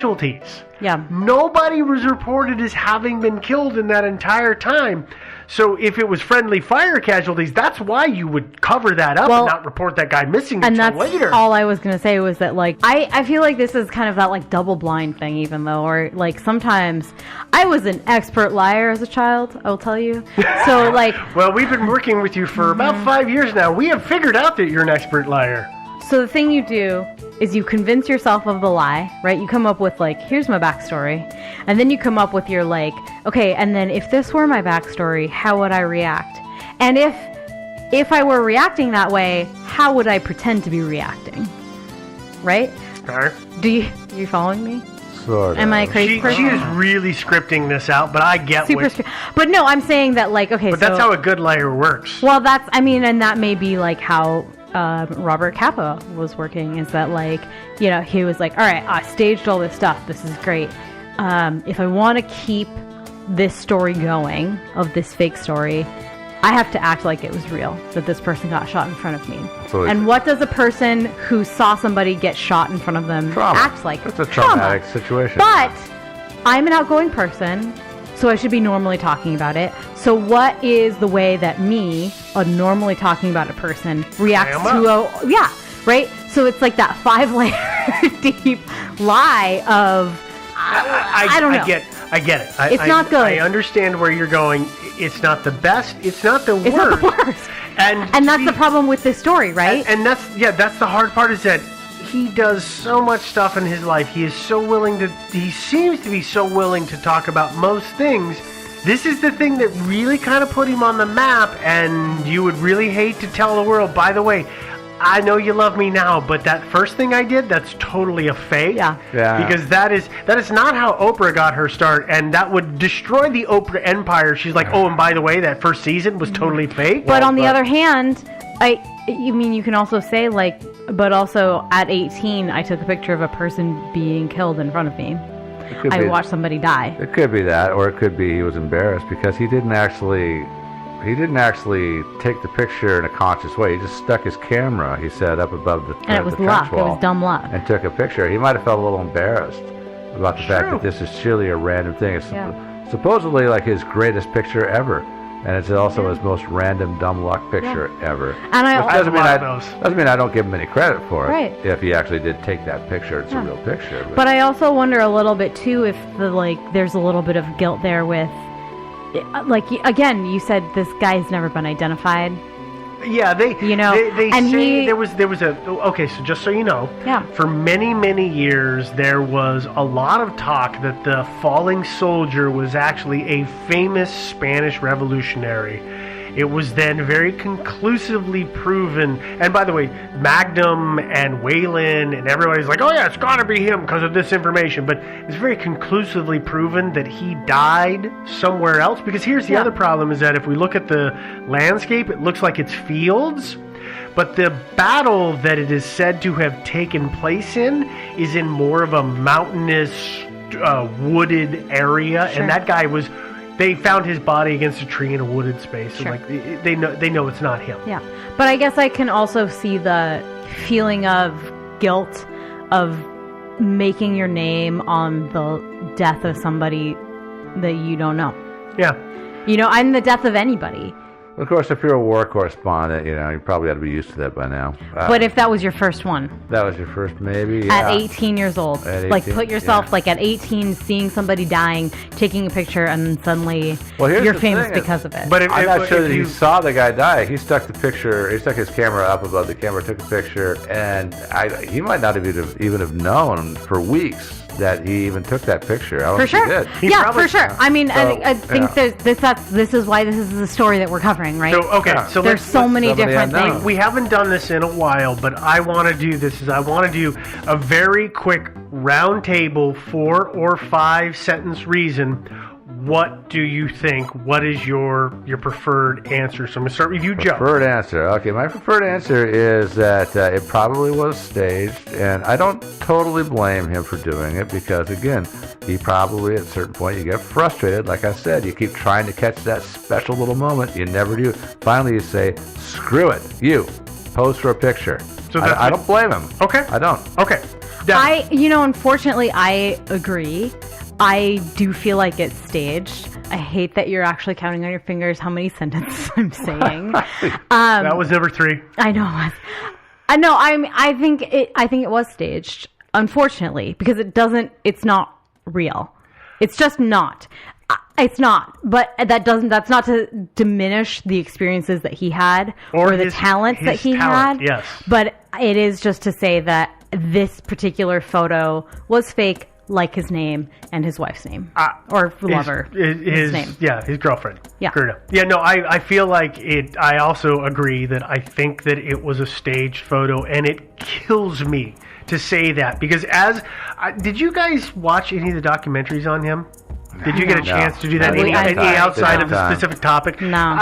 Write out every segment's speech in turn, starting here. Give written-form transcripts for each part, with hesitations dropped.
casualties. Yeah. Nobody was reported as having been killed in that entire time. So if it was friendly fire casualties, that's why you would cover that up and not report that guy missing until later. And that's all I was going to say was that, like, I feel like this is kind of that, like, double blind thing even though, or, like, sometimes I was an expert liar as a child, I'll tell you. So, like... Well, we've been working with you for about 5 years now. We have figured out that you're an expert liar. So the thing you do is you convince yourself of the lie, right? You come up with, like, here's my backstory. And then you come up with your, like, okay, and then if this were my backstory, how would I react? And if I were reacting that way, how would I pretend to be reacting? Right? Okay. You following me? Sort of. Am I a crazy person? She is really scripting this out, but I get But no, I'm saying that, like, okay, But that's how a good liar works. Well, and that may be, like, how... Robert Capa was working, is that, like, you know, he was like, all right, I staged all this stuff, this is great, if I want to keep this story going, of this fake story, I have to act like it was real, that this person got shot in front of me. And what does a person who saw somebody get shot in front of them act like? It's a traumatic situation. But I'm an outgoing person, so I should be normally talking about it. So what is the way that me, a normally talking about a person, reacts to yeah, right? So it's like that 5-layer deep lie of, I don't know. I get it. It's not good. I understand where you're going. It's not the best. It's not the worst. It's not the worst. And that's the problem with this story, right? And that's the hard part, is that he does so much stuff in his life. He seems to be so willing to talk about most things. This is the thing that really kind of put him on the map, and you would really hate to tell the world, by the way, I know you love me now, but that first thing I did, that's totally a fake. Yeah. Because that is not how Oprah got her start, and that would destroy the Oprah empire. She's like, oh, and by the way, that first season was totally fake. But on the other hand, you can also say, like, but also at 18, I took a picture of a person being killed in front of me. I watched somebody die. It could be that, or it could be he was embarrassed because he didn't actually take the picture in a conscious way. He just stuck his camera, he said, up above the and it was the luck. trench wall, it was dumb luck. And took a picture. He might have felt a little embarrassed about the fact that this is surely a random thing. It's supposedly like his greatest picture ever. And it's also his most random dumb luck picture ever. And doesn't mean I don't give him any credit for it. Right. If he actually did take that picture, it's a real picture. But I also wonder a little bit too if there's a little bit of guilt there with, like, again, you said this guy's never been identified. Yeah, they and say there was a okay. So just so you know, for many years there was a lot of talk that the falling soldier was actually a famous Spanish revolutionary. It was then very conclusively proven, and by the way, Magnum and Whalen and everybody's like, oh yeah, it's got to be him because of this information, but it's very conclusively proven that he died somewhere else, because here's the other problem, is that if we look at the landscape, it looks like it's fields, but the battle that it is said to have taken place in is in more of a mountainous, wooded area, and that guy was... They found his body against a tree in a wooded space. Sure. And they know it's not him. Yeah, but I guess I can also see the feeling of guilt of making your name on the death of somebody that you don't know. Yeah. And the death of anybody. Of course, if you're a war correspondent, you probably ought to be used to that by now. But if that was your first one. That was your first, maybe, At 18 years old. Like, put yourself, like, at 18, seeing somebody dying, taking a picture, and then suddenly you're famous because of it. But I'm not sure that he saw the guy die. He stuck his camera up above the camera, took a picture, and he might not have even have known for weeks that he even took that picture. I don't think he did. For sure. I mean, I think this is why this is the story that we're covering, right? So there's so many different things. We haven't done this in a while, but I want to do this. I want to do a very quick round table 4 or 5 sentence reason. What do you think? What is your preferred answer? So I'm going to start with you, Joe. Preferred answer. Okay, my preferred answer is that it probably was staged, and I don't totally blame him for doing it because, again, he probably at a certain point you get frustrated. Like I said, you keep trying to catch that special little moment. You never do. Finally, you say, screw it. You, pose for a picture. So I don't blame him. Okay. I don't. Okay. Unfortunately, I agree. I do feel like it's staged. I hate that you're actually counting on your fingers how many sentences I'm saying. That was number 3. I know. I think it was staged. Unfortunately, because it's not real. It's just not. It's not. But that's not to diminish the experiences that he had or the talents that he had. Yes. But it is just to say that this particular photo was fake, like his name and his wife's name. Or lover. His name. Yeah, his girlfriend. Yeah. Gerda. Yeah, no, I feel like it. I also agree that I think that it was a staged photo, and it kills me to say that because did you guys watch any of the documentaries on him? Did you get a chance to do that? Any outside of the specific topic? No.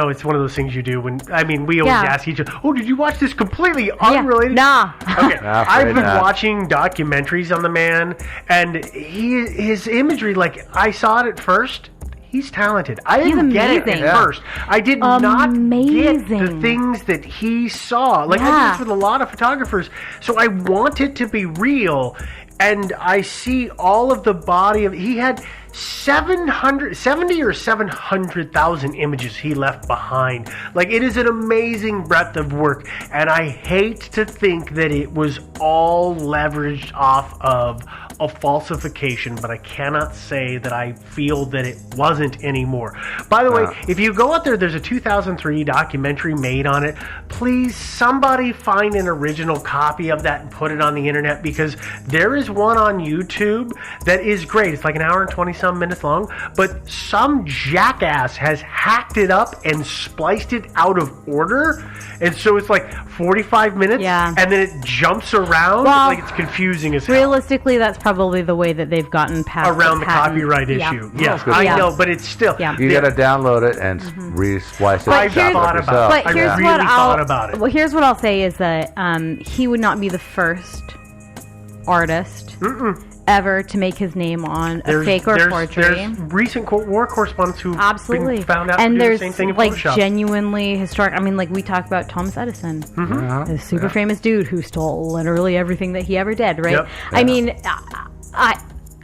It's one of those things you do when, we always ask each other, did you watch this completely unrelated? Nah. Okay. I've been watching documentaries on the man, and his imagery, I saw it at first. He's talented. I didn't get it at first. I did not get the things that he saw. I do this with a lot of photographers. So I want it to be real. And I see all of the body of... He had 770 or 700,000 images he left behind. It is an amazing breadth of work. And I hate to think that it was all leveraged off of a falsification, but I cannot say that I feel that it wasn't anymore. By the way, if you go out there, there's a 2003 documentary made on it. Please, somebody find an original copy of that and put it on the internet, because there is one on YouTube that is great. It's like an hour and 20-some minutes long, but some jackass has hacked it up and spliced it out of order, and so it's 45 minutes, and then it jumps around. It's confusing as hell. Realistically, that's probably the way that they've gotten past around the copyright issue. Yeah, I know, but it's still... You got to download it and re-splice it. I've thought about it. But here's what I'll say is that he would not be the first artist ever to make his name on a fake or forgery. There's recent war correspondents who been found out to do the same thing in Photoshop. Genuinely historic. We talk about Thomas Edison, the super famous dude who stole literally everything that he ever did, right? Yep.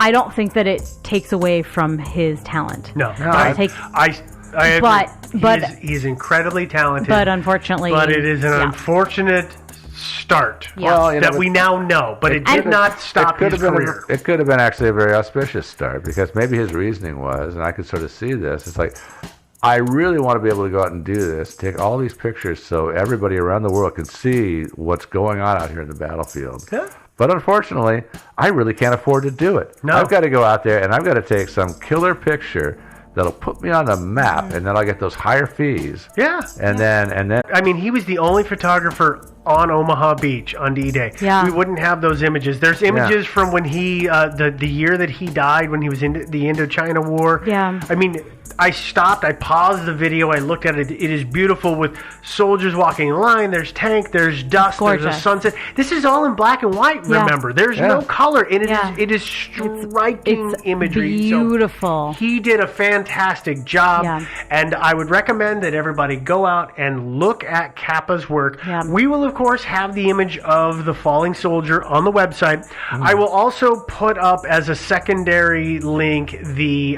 I don't think that it takes away from his talent. No, I agree. But he's incredibly talented. But unfortunately, it is an unfortunate start that we now know, but it did not stop his career. It could have been actually a very auspicious start, because maybe his reasoning was, and I could sort of see this, it's I really want to be able to go out and do this, take all these pictures so everybody around the world can see what's going on out here in the battlefield. Yeah. But unfortunately, I really can't afford to do it. No. I've got to go out there and I've got to take some killer picture that'll put me on the map, and then I'll get those higher fees. Yeah. And then he was the only photographer on Omaha Beach on D-Day. Yeah. We wouldn't have those images. There's images from when he the year that he died, when he was in the Indochina War. Yeah. I stopped, I paused the video, I looked at it. It is beautiful, with soldiers walking in line, there's tank, there's dust, there's a sunset. This is all in black and white, remember. There's no color, and it is striking imagery. Beautiful. So he did a fantastic job, and I would recommend that everybody go out and look at Kappa's work. Yeah. We will, of course, have the image of the falling soldier on the website. I will also put up as a secondary link the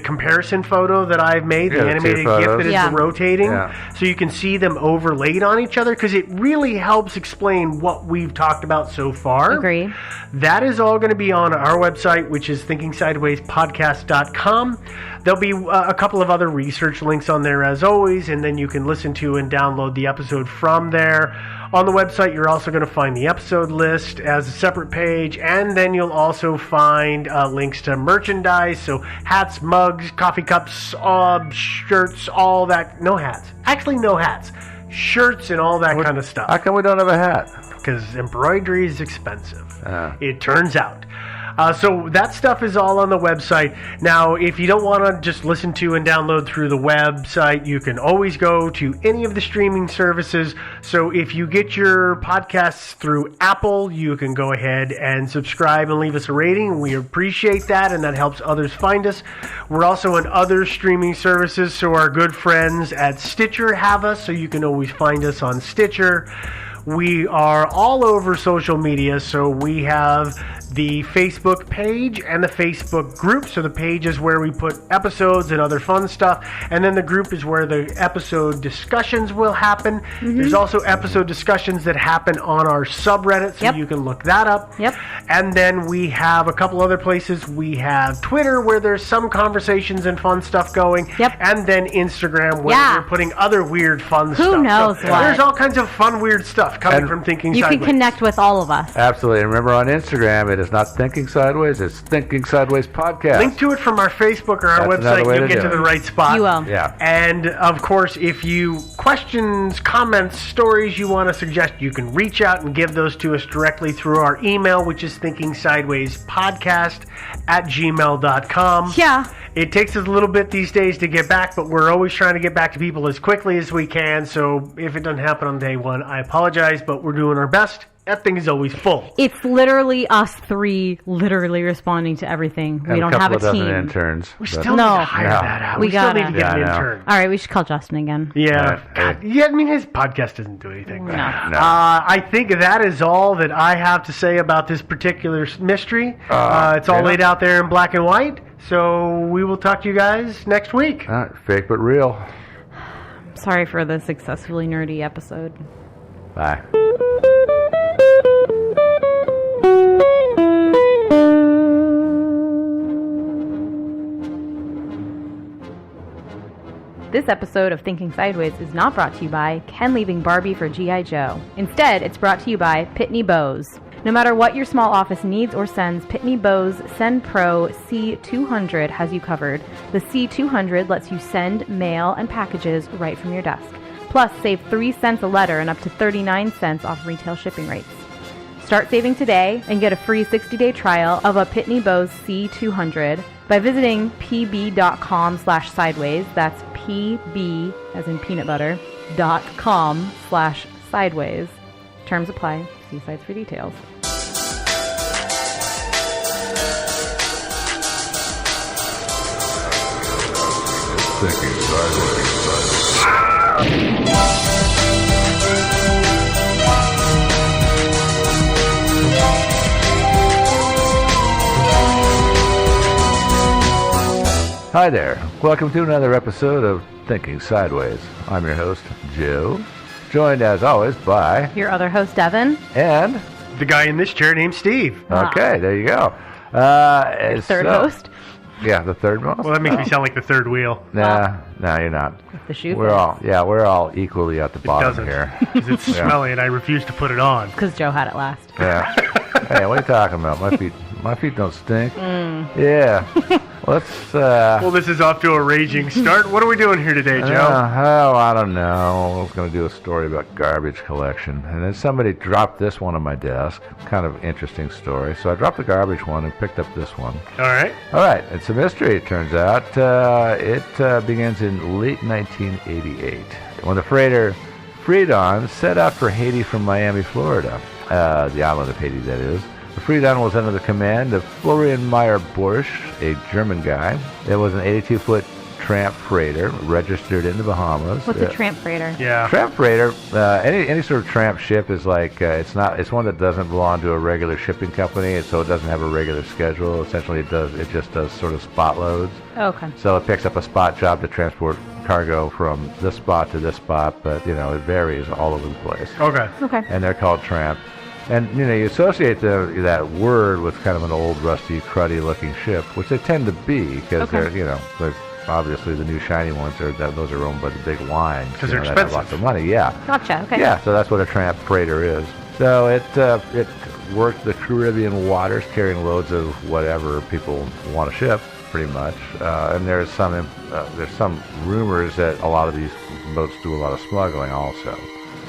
comparison photo that I've made, the animated GIF that is rotating, so you can see them overlaid on each other, because it really helps explain what we've talked about so far. Agree. That is all going to be on our website, which is thinkingsidewayspodcast.com. There'll be a couple of other research links on there as always, and then you can listen to and download the episode from there. On the website, you're also going to find the episode list as a separate page, and then you'll also find links to merchandise, so hats, mugs, coffee cups, shirts, all that. No hats. Actually, no hats. Shirts and all that kind of stuff. How come we don't have a hat? Because embroidery is expensive. It turns out. So that stuff is all on the website. Now, if you don't want to just listen to and download through the website, you can always go to any of the streaming services. So if you get your podcasts through Apple, you can go ahead and subscribe and leave us a rating. We appreciate that, and that helps others find us. We're also on other streaming services, so our good friends at Stitcher have us, so you can always find us on Stitcher. We are all over social media, so we have the Facebook page and the Facebook group. So the page is where we put episodes and other fun stuff, and then the group is where the episode discussions will happen. There's also episode discussions that happen on our subreddit, so you can look that up. And then we have a couple other places. We have Twitter, where there's some conversations and fun stuff going, and then Instagram, where we're putting other weird fun stuff. Who knows so what? There's all kinds of fun, weird stuff coming from Thinking Sideways. You can connect with all of us. Absolutely. And remember, on Instagram, it is not Thinking Sideways, it's Thinking Sideways Podcast. Link to it from our Facebook or our website, you'll get to the right spot. You will. Yeah. And, of course, if you questions, comments, stories you want to suggest, you can reach out and give those to us directly through our email, which is thinkingsidewayspodcast@gmail.com. Yeah. It takes us a little bit these days to get back, but we're always trying to get back to people as quickly as we can. So if it doesn't happen on day one, I apologize, but we're doing our best. That thing is always full. It's literally us three literally responding to everything. We don't have a team. Interns. We still need to hire that out. We still need gotta. to get an intern. All right, we should call Justin again. Yeah. God, I mean, his podcast doesn't do anything. No. I think that is all that I have to say about this particular mystery. It's all laid out there in black and white. So we will talk to you guys next week. Fake but real. Sorry for the successfully nerdy episode. Bye. This episode of Thinking Sideways is not brought to you by Ken leaving Barbie for G.I. Joe. Instead, it's brought to you by Pitney Bowes. No matter what your small office needs or sends, Pitney Bowes Send Pro C200 has you covered. The C200 lets you send, mail, and packages right from your desk. Plus, save 3 cents a letter and up to 39 cents off retail shipping rates. Start saving today and get a free 60-day trial of a Pitney Bowes C200 by visiting pb.com/sideways. That's pb, as in peanut butter, .com/sideways. Terms apply. See sites for details. Thinking Sideways. Hi there. Welcome to another episode of Thinking Sideways. I'm your host, Joe, joined as always by Your other host, Devin. and The guy in this chair named Steve. okay, there you go. Third host. Yeah, the third most. Well, that makes me sound like the third wheel. Nah, you're not. The shoe We're all equally at the bottom Doesn't. here. Because it's smelly and I refuse to put it on. Because Joe had it last. Yeah. Hey, what are you talking about? My feet don't stink. Yeah. Let's. Well, this is off to a raging start. What are we doing here today, Joe? I don't know. I was going to do a story about garbage collection, and then somebody dropped this one on my desk. Kind of interesting story. So I dropped the garbage one and picked up this one. All right. It's a mystery, it turns out. It begins in late 1988 when the freighter Freedon set out for Haiti from Miami, Florida. The island of Haiti, that is. The Freedon was under the command of Florian Meyer Borsch, a German guy. It was an 82-foot tramp freighter registered in the Bahamas. What's a tramp freighter? Yeah. Tramp freighter, any sort of tramp ship is like it's one that doesn't belong to a regular shipping company, and so it doesn't have a regular schedule. Essentially, it just does sort of spot loads. Okay. So it picks up a spot job to transport cargo from this spot to this spot, but it varies all over the place. Okay. And they're called tramp. And you associate that word with kind of an old, rusty, cruddy-looking ship, which they tend to be because they're obviously the new shiny ones those are owned by the big lines because they're that expensive. have lots of money. Yeah. Gotcha. Okay. Yeah. So that's what a tramp freighter is. So it worked the Caribbean waters, carrying loads of whatever people want to ship, pretty much. And there's some rumors that a lot of these boats do a lot of smuggling also.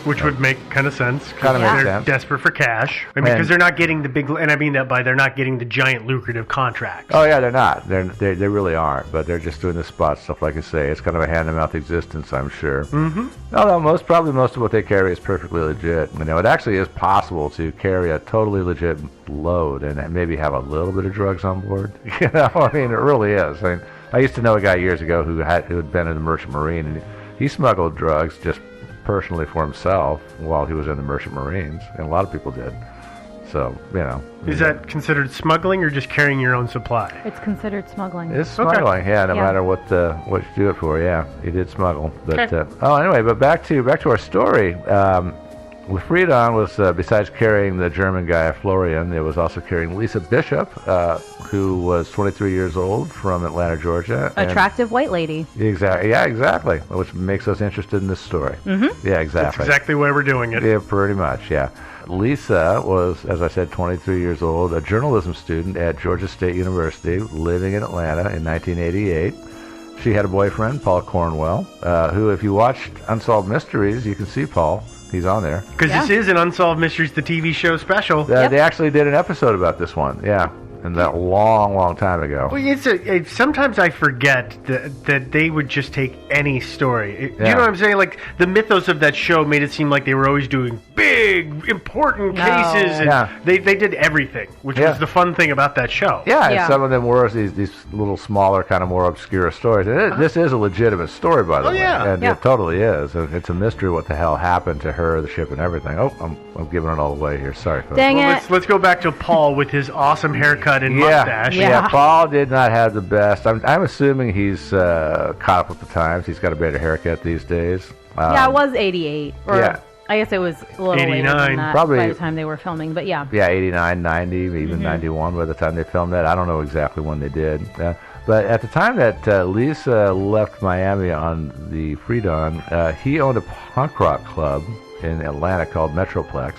Which would make kind of sense. Kind of makes they're sense. desperate for cash. I mean, because they're not getting the big, and I mean that by they're not getting the giant lucrative contracts. Oh yeah, they're not. They really aren't. But they're just doing the spot stuff, like I say. It's kind of a hand-to-mouth existence, I'm sure. Mm-hmm. Although most of what they carry is perfectly legit. It actually is possible to carry a totally legit load and maybe have a little bit of drugs on board. I mean, it really is. I used to know a guy years ago who had been in the Merchant Marine, and he smuggled drugs just personally for himself while he was in the Merchant Marines, and a lot of people did. So, Is that considered smuggling or just carrying your own supply? It's considered smuggling. It's smuggling, no matter what you do it for, he did smuggle. But anyway, but back to our story. Fridon was, besides carrying the German guy Florian, it was also carrying Lisa Bishop, who was 23 years old from Atlanta, Georgia. Attractive white lady. Exactly. Yeah, exactly. Which makes us interested in this story. Mm-hmm. Yeah, exactly. That's exactly why we're doing it. Yeah, pretty much, yeah. Lisa was, as I said, 23 years old, a journalism student at Georgia State University, living in Atlanta in 1988. She had a boyfriend, Paul Cornwell, who, if you watched Unsolved Mysteries, you can see Paul. He's on there. Because this is an Unsolved Mysteries, the TV show special. They actually did an episode about this one, and that long time ago. Well, sometimes I forget that they would just take any story. You know what I'm saying? Like, the mythos of that show made it seem like they were always doing big, important cases. And they did everything, which was the fun thing about that show. And some of them were these little smaller, kind of more obscure stories. And this is a legitimate story, by the way. And it totally is. It's a mystery what the hell happened to her, the ship, and everything. Oh, I'm giving it all away here. Sorry, folks. Dang it. Let's go back to Paul with his awesome haircut and mustache. Yeah, Paul did not have the best. I'm assuming he's caught up with the times. He's got a better haircut these days. It was 88. Or I guess it was a little 89. later than that Probably, by the time they were filming, but yeah. Yeah, 89, 90, even 91 by the time they filmed that. I don't know exactly when they did. But at the time that Lisa left Miami on the Fridon, he owned a punk rock club in Atlanta called Metroplex,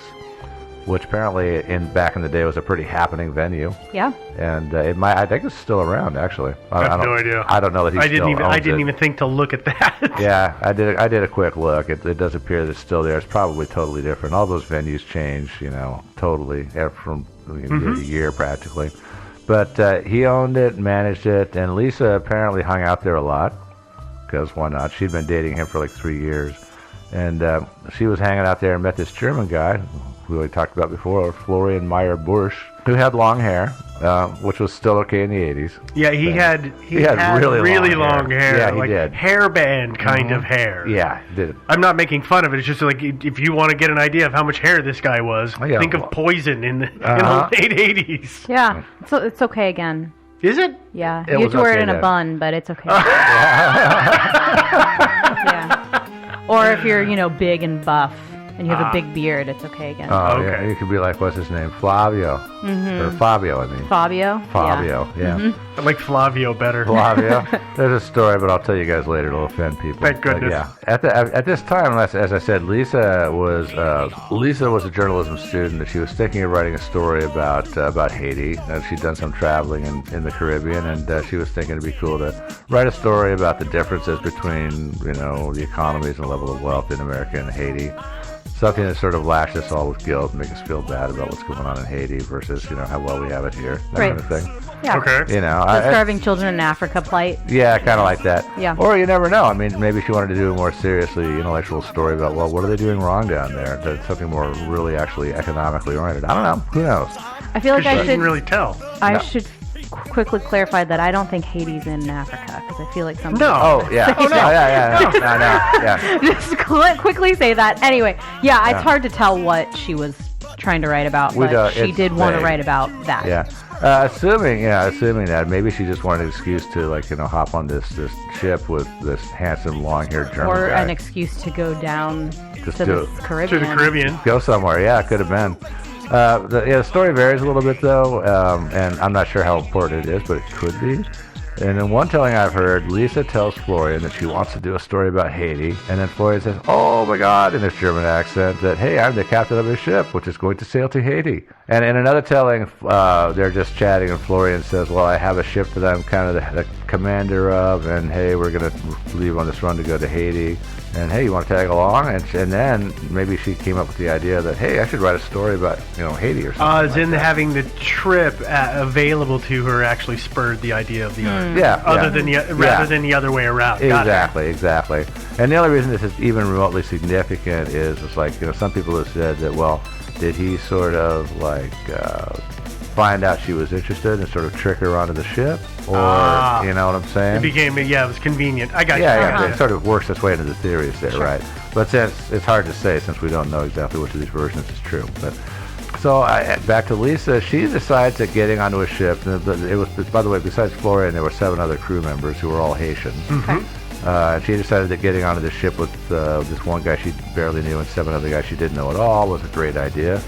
which apparently back in the day was a pretty happening venue. Yeah. And I think it's still around, actually. I have no idea. I don't know that I didn't even think to look at that. Yeah, I did a quick look. It does appear that it's still there. It's probably totally different. All those venues change, totally from year to year practically. But he owned it, managed it, and Lisa apparently hung out there a lot, because why not? She'd been dating him for like 3 years. And she was hanging out there and met this German guy, who we talked about before, Florian Meyer-Busch, who had long hair, which was still okay in the 80s. Yeah, he had really long hair. Yeah, he like did. Hairband kind of hair. Yeah, he did. I'm not making fun of it. It's just like, if you want to get an idea of how much hair this guy was, think of Poison in the late 80s. Yeah, so it's okay again. Is it? Yeah, you have to wear it in a bun, but it's okay. Or if you're, big and buff and you have a big beard, it's okay again. Oh, okay. Yeah. You could be like, what's his name? Flavio. Or Fabio, I mean. Fabio, yeah. I like Flavio better. Flavio. There's a story, but I'll tell you guys later. It'll offend people. Thank goodness. But at this time, as I said, Lisa was a journalism student, and she was thinking of writing a story about Haiti. She'd done some traveling in the Caribbean, and she was thinking it'd be cool to write a story about the differences between the economies and level of wealth in America and Haiti. Something that sort of lash us all with guilt and make us feel bad about what's going on in Haiti versus, how well we have it here, that kind of thing. Yeah. Okay. The starving children in Africa plight. Yeah, kind of like that. Yeah. Or you never know. I mean, maybe she wanted to do a more seriously intellectual story about, well, what are they doing wrong down there? Something more really actually economically oriented. I don't know. Who knows? I feel like I didn't really tell. I should quickly clarify that I don't think Haiti's in Africa, because I feel like some. No. Oh yeah. Oh no. Yeah. Just quickly say that. Anyway, it's hard to tell what she was trying to write about, but she did want to write about that. Yeah. Assuming that maybe she just wanted an excuse to hop on this ship with this handsome long-haired German or guy. An excuse to go down to To the Caribbean. To the Caribbean. Go somewhere. Yeah, it could have been. The story varies a little bit though, and I'm not sure how important it is, but it could be. And in one telling I've heard, Lisa tells Florian that she wants to do a story about Haiti, and then Florian says, "Oh my God," in his German accent, that, "Hey, I'm the captain of a ship which is going to sail to Haiti." And in another telling, they're just chatting, and Florian says, "Well, I have a ship that I'm kind of the commander of, and hey, we're going to leave on this run to go to Haiti. And hey, you want to tag along?" And then maybe she came up with the idea that, hey, I should write a story about Haiti or something. As in having the trip available to her actually spurred the idea of the art. Yeah. Rather than the other way around. Exactly. And the only reason this is even remotely significant is it's like some people have said that, well, did he sort of find out she was interested and sort of trick her onto the ship, or you know what I'm saying? It became, it was convenient. I got you. Yeah, it sort of works its way into the theories there, Sure. right? But since it's hard to say since we don't know exactly which of these versions is true. But so back to Lisa, she decides that getting onto a ship. It was, by the way, besides Florian, there were 7 other crew members who were all Haitians. And she decided that getting onto the ship with this one guy she barely knew and 7 other guys she didn't know at all was a great idea.